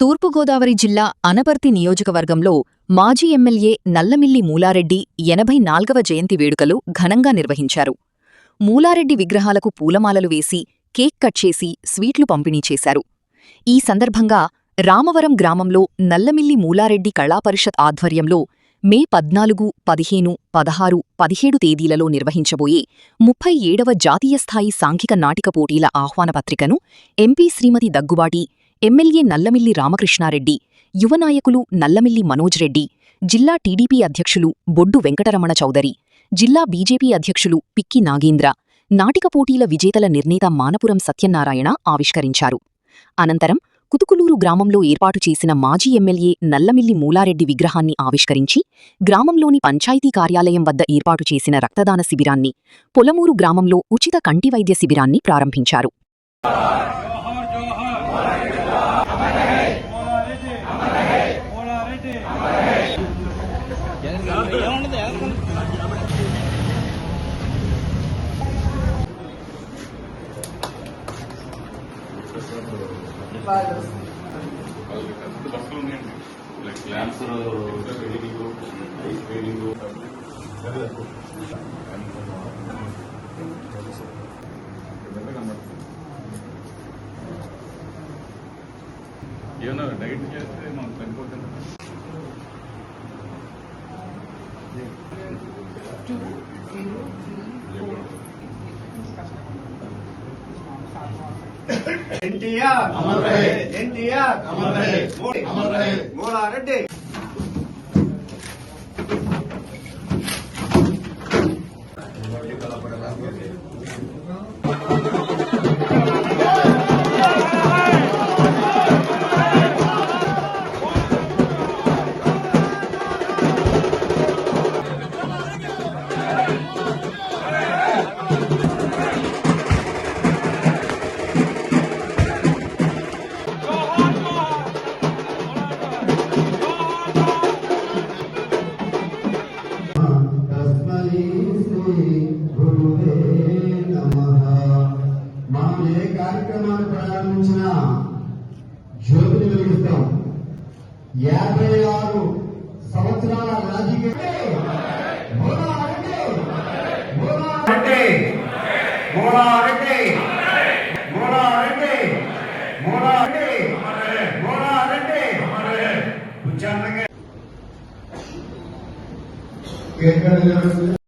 తూర్పుగోదావరి జిల్లా అనపర్తి నియోజకవర్గంలో మాజీ ఎమ్మెల్యే నల్లమిల్లి మూలారెడ్డి 84వ జయంతి వేడుకలు ఘనంగా నిర్వహించారు. మూలారెడ్డి విగ్రహాలకు పూలమాలలు వేసి, కేక్ కట్ చేసి, స్వీట్లు పంపిణీ చేశారు. ఈ సందర్భంగా రామవరం గ్రామంలో నల్లమిల్లి మూలారెడ్డి కళాపరిషత్ ఆధ్వర్యంలో మే 14, 15, 16, 17 తేదీలలో నిర్వహించబోయే 37వ జాతీయస్థాయి సాంఘిక నాటిక పోటీల ఆహ్వానపత్రికను ఎంపీ శ్రీమతి దగ్గుబాటి, ఎమ్మెల్యే నల్లమిల్లి రామకృష్ణారెడ్డి, యువనాయకులు నల్లమిల్లి మనోజ్ రెడ్డి, జిల్లా టీడీపీ అధ్యక్షులు బొడ్డు వెంకటరమణ చౌదరి, జిల్లా బీజేపీ అధ్యక్షులు పిక్కి నాగేంద్ర, నాటిక పోటీల విజేతల నిర్ణేత మానపురం సత్యనారాయణ ఆవిష్కరించారు. అనంతరం కుతుకులూరు గ్రామంలో ఏర్పాటు చేసిన మాజీ ఎమ్మెల్యే నల్లమిల్లి మూలారెడ్డి విగ్రహాన్ని ఆవిష్కరించి, గ్రామంలోని పంచాయతీ కార్యాలయం వద్ద ఏర్పాటు చేసిన రక్తదాన శిబిరాన్ని, పొలమూరు గ్రామంలో ఉచిత కంటి వైద్య శిబిరాన్ని ప్రారంభించారు. ఏమన్నా డైట్ చేస్తే మనం చనిపోతుంది. ఎన్టీఆర్ అమర్ రహే, ఎన్టీఆర్ అమర్ రహే, అమర్ రహే, మూలారెడ్డి. మనం ఏ కార్యక్రమాన్ని ప్రారంభించినా జ్యోతిని వెలిగిస్తాం. 56 సంవత్సరాల రాజకీయ